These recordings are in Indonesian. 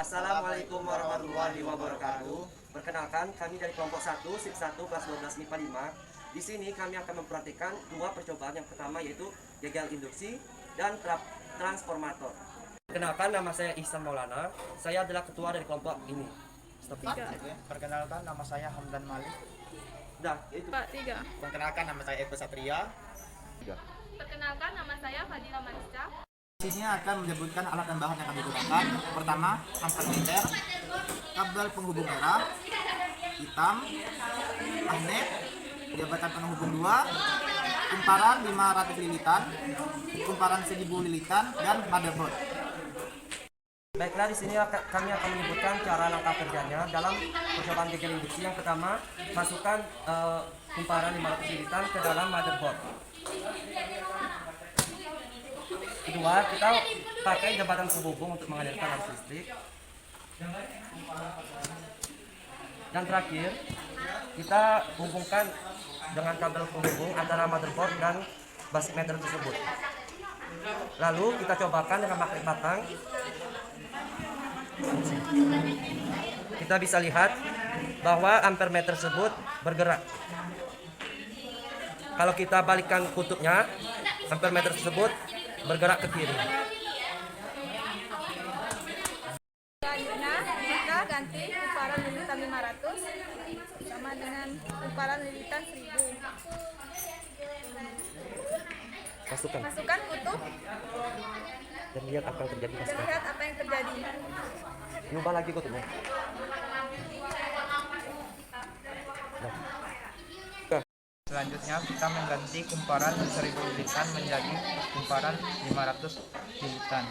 Assalamualaikum warahmatullahi wabarakatuh. Perkenalkan, kami dari kelompok 1, SIP 1, kelas 12 MIPA 5. Di sini kami akan memperhatikan dua percobaan. Yang pertama yaitu gagal induksi dan transformator. Perkenalkan, nama saya Ihsan Maulana. Saya adalah ketua dari kelompok ini. Stop. Perkenalkan, nama saya Hamdan Malik. Dah, itu. Pak, 3. Perkenalkan, nama saya Eko Satria. Perkenalkan, nama saya Fadila Manisca. Di sini akan menyebutkan alat dan bahan yang kami gunakan. Pertama, ampermeter, kabel penghubung merah, hitam, magnet, jabatan penghubung 2, kumparan 500 lilitan, kumparan 1000 lilitan, dan motherboard. Baiklah, di sini kami akan menyebutkan cara langkah kerjanya dalam percobaan gagal induksi. Yang pertama, masukkan kumparan 500 lilitan ke dalam motherboard. Kedua, kita pakai jembatan penghubung untuk mengalirkan arus listrik. Dan terakhir, kita hubungkan dengan kabel penghubung antara motherboard dan basic meter tersebut. Lalu kita cobakan dengan magnet batang. Kita bisa lihat bahwa ampermeter tersebut bergerak. Kalau kita balikkan kutubnya, ampermeter tersebut bergerak ke kiri. Selanjutnya kita ganti kumparan lilitan 500 sama dengan kumparan lilitan 1000. Masukkan Kutub dan lihat apa yang terjadi. dan lihat apa yang terjadi. Ubah lagi kutubnya. Selanjutnya, kita mengganti kumparan 1000 lilitan menjadi kumparan 500 lilitan.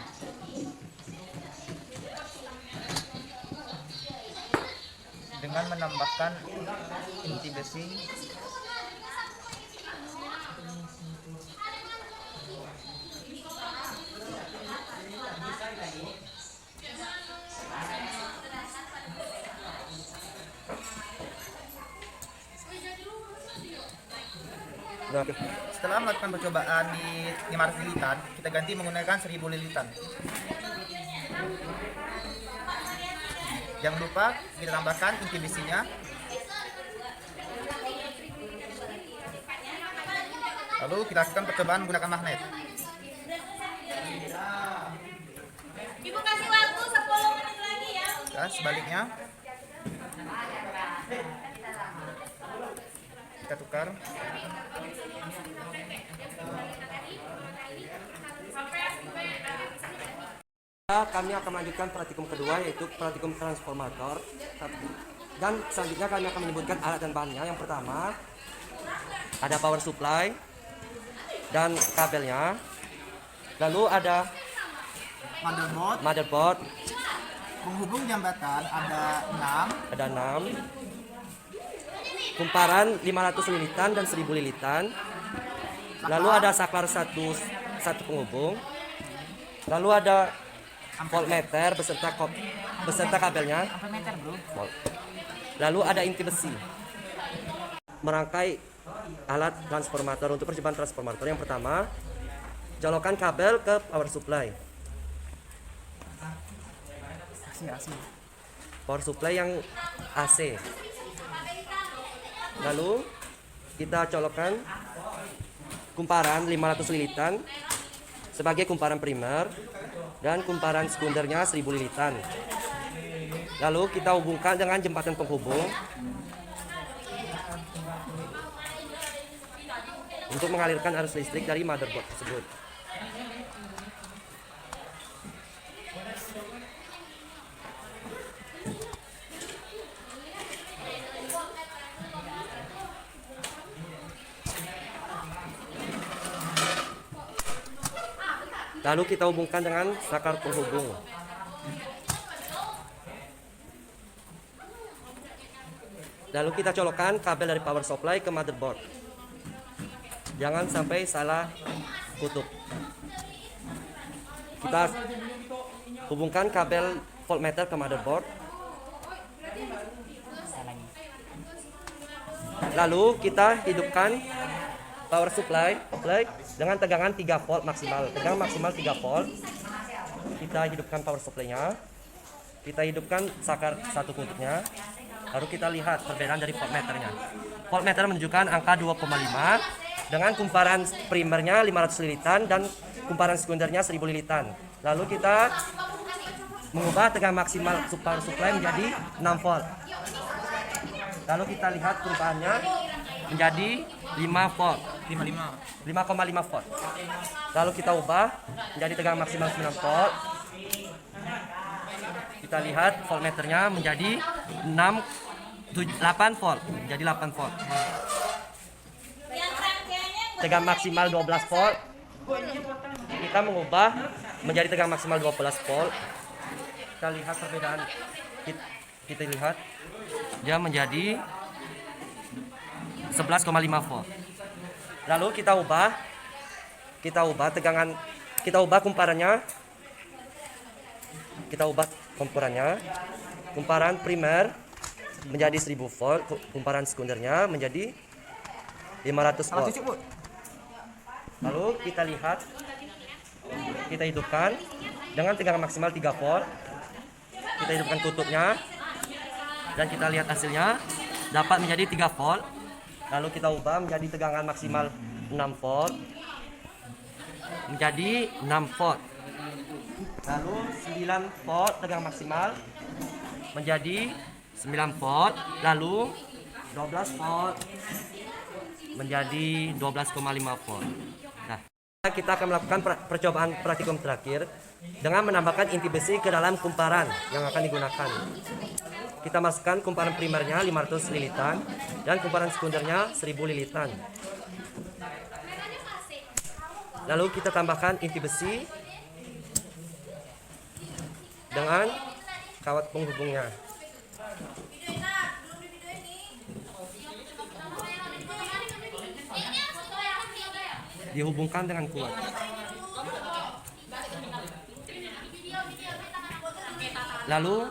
Dengan menambahkan inti besi Setelah melakukan percobaan di 500 lilitan, kita ganti menggunakan 1000 lilitan. Jangan lupa kita tambahkan inti besinya. Lalu kita lakukan percobaan menggunakan magnet. Ibu kasih waktu 10 menit lagi ya. Dan sebaliknya, kita tukar. Kami akan melanjutkan praktikum kedua, yaitu praktikum transformator. Dan selanjutnya kami akan menyebutkan alat dan bahannya. Yang pertama, ada power supply dan kabelnya. Lalu ada motherboard, Penghubung jambatan ada 6, kumparan 500 lilitan dan 1000 lilitan. Lalu ada saklar satu penghubung. Lalu ada voltmeter beserta kabelnya. Lalu ada inti besi. Merangkai alat transformator untuk percobaan transformator. Yang pertama, colokan kabel ke power supply. Power supply yang AC. Lalu kita colokkan kumparan 500 lilitan sebagai kumparan primer dan kumparan sekundernya 1000 lilitan. Lalu kita hubungkan dengan jembatan penghubung untuk mengalirkan arus listrik dari motherboard tersebut. Lalu kita hubungkan dengan saklar penghubung. Lalu kita colokkan kabel dari power supply ke motherboard. Jangan sampai salah kutub. Kita hubungkan kabel voltmeter ke motherboard. Lalu kita hidupkan power supply dengan tegangan 3 volt maksimal. Tegangan maksimal 3 volt. Kita hidupkan power supply-nya. kita hidupkan saklar satu kutubnya, lalu kita lihat perbedaan dari voltmeternya. Voltmeter menunjukkan angka 2,5 dengan kumparan primernya 500 lilitan dan kumparan sekundernya 1000 lilitan. Lalu kita mengubah tegangan maksimal power supply menjadi 6 volt. Lalu kita lihat perubahannya menjadi 5 volt. 5,5 volt. Lalu kita ubah menjadi tegangan maksimal 9 volt. Kita lihat voltmeternya menjadi 8 volt, menjadi 8 volt. Tegangan maksimal 12 volt. Kita mengubah menjadi tegangan maksimal 12 volt. Kita lihat perbedaan. Kita lihat dia menjadi 11,5 volt. Lalu kita ubah kumparannya. Kumparan primer menjadi 1000 volt, kumparan sekundernya menjadi 500 volt. Lalu kita lihat, kita hidupkan dengan tegangan maksimal 3 volt. Kita hidupkan kutubnya dan kita lihat hasilnya dapat menjadi 3 volt. Lalu kita ubah menjadi tegangan maksimal 6 volt menjadi 6 volt. Lalu 9 volt tegangan maksimal menjadi 9 volt. Lalu 12 volt menjadi 12,5 volt. Nah, kita akan melakukan percobaan praktikum terakhir dengan menambahkan inti besi ke dalam kumparan yang akan digunakan. Kita masukkan kumparan primernya 500 lilitan dan kumparan sekundernya 1000 lilitan. Lalu kita tambahkan inti besi dengan kawat penghubungnya. Dihubungkan dengan kuat. Lalu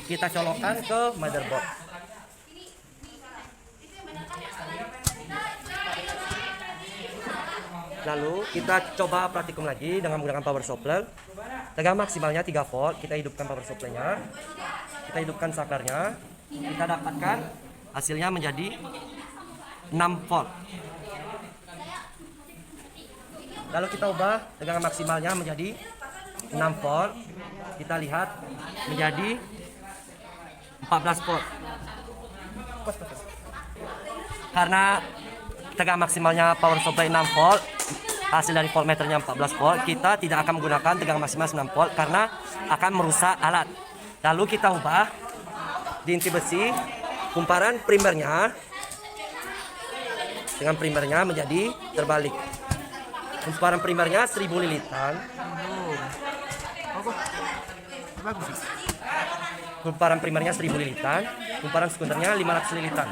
kita colokkan ke motherboard. Lalu kita coba praktikum lagi dengan menggunakan power supply. Tegangan maksimalnya 3 volt. Kita hidupkan power supply-nya. Kita hidupkan saklarnya. Kita dapatkan hasilnya menjadi 6 volt. Lalu kita ubah tegangan maksimalnya menjadi 6 volt. Kita lihat menjadi 14 volt. Karena tegangan maksimalnya power supply 6 volt, hasil dari voltmeternya 14 volt, kita tidak akan menggunakan tegangan maksimal 9 volt karena akan merusak alat. Lalu kita ubah di inti besi kumparan primernya dengan primernya menjadi terbalik. Kumparan primernya 1000 lilitan. Kumparan primernya 1000 lilitan, kumparan sekundernya 500 lilitan.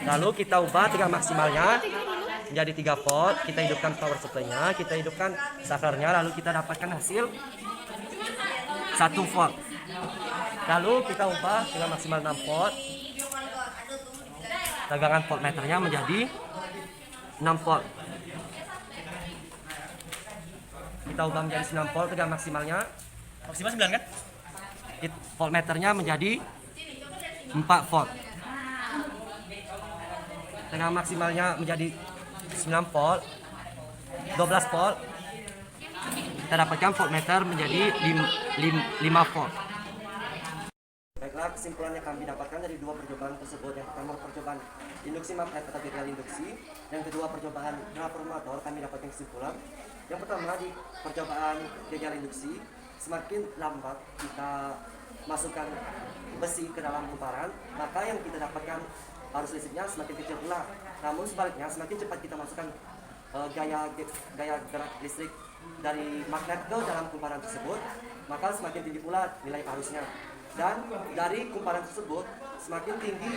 Lalu kita ubah tegangan maksimalnya menjadi 3 volt. Kita hidupkan power supply-nya, kita hidupkan saklarnya, lalu kita dapatkan hasil 1 volt. Lalu kita ubah tegangan maksimal 6 volt. Tegangan voltmeternya menjadi 6 volt. Kita ubah menjadi 9 volt tegangan maksimalnya. Maksimal 9 kan? Voltmeternya menjadi 4 volt. Tegangan maksimalnya menjadi 9 volt, 12 volt. Kita dapatkan voltmeter menjadi 5 volt. Baiklah, kesimpulan yang kami dapatkan dari dua percobaan tersebut. Yang pertama percobaan induksi atau gagal induksi, yang kedua percobaan transformator, kami dapatkan kesimpulan. Yang pertama di percobaan gagal induksi, semakin lambat kita masukkan besi ke dalam kumparan, maka yang kita dapatkan arus listriknya semakin kecil pula. Namun sebaliknya, semakin cepat kita masukkan gaya gerak listrik dari magnet ke dalam kumparan tersebut, maka semakin tinggi pula nilai arusnya. Dan dari kumparan tersebut semakin tinggi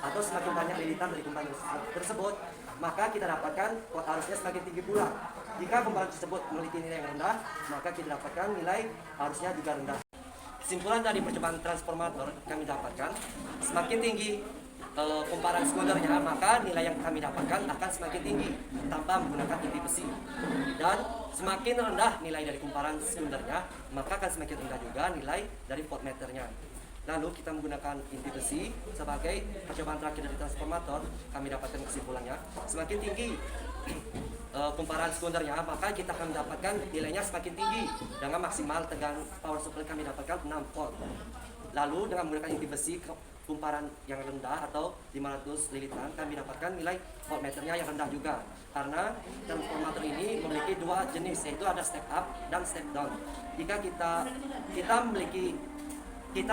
atau semakin banyak lilitan dari kumparan tersebut, maka kita dapatkan arusnya semakin tinggi pula. Jika kumparan tersebut memiliki nilai yang rendah, maka kita dapatkan nilai arusnya juga rendah. Kesimpulan dari percobaan transformator kami dapatkan, semakin tinggi kumparan sekundernya, maka nilai yang kami dapatkan akan semakin tinggi tanpa menggunakan inti besi. Dan semakin rendah nilai dari kumparan sekundernya, maka akan semakin rendah juga nilai dari voltmeternya. Lalu kita menggunakan inti besi sebagai percobaan terakhir dari transformator, kami dapatkan kesimpulannya semakin tinggi kumparan sekundernya, maka kita akan mendapatkan nilainya semakin tinggi dengan maksimal tegangan power supply kami dapatkan 6 volt. Lalu dengan menggunakan inti besi kumparan yang rendah atau 500 lilitan, kami dapatkan nilai voltmeternya yang rendah juga, karena transformator ini memiliki dua jenis, yaitu ada step up dan step down. Jika kita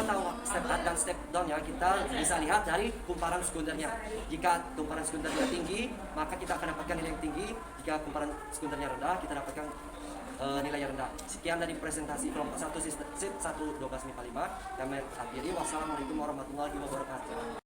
tahu step up dan step down ya, kita bisa lihat dari kumparan sekundernya. Jika kumparan sekundernya tinggi, maka kita akan dapatkan nilai yang tinggi. Jika kumparan sekundernya rendah, kita dapatkan nilai yang rendah. Sekian dari presentasi kelompok 1 SIP 1 12 MIPA 5. Kami akhiri. Wassalamualaikum warahmatullahi wabarakatuh.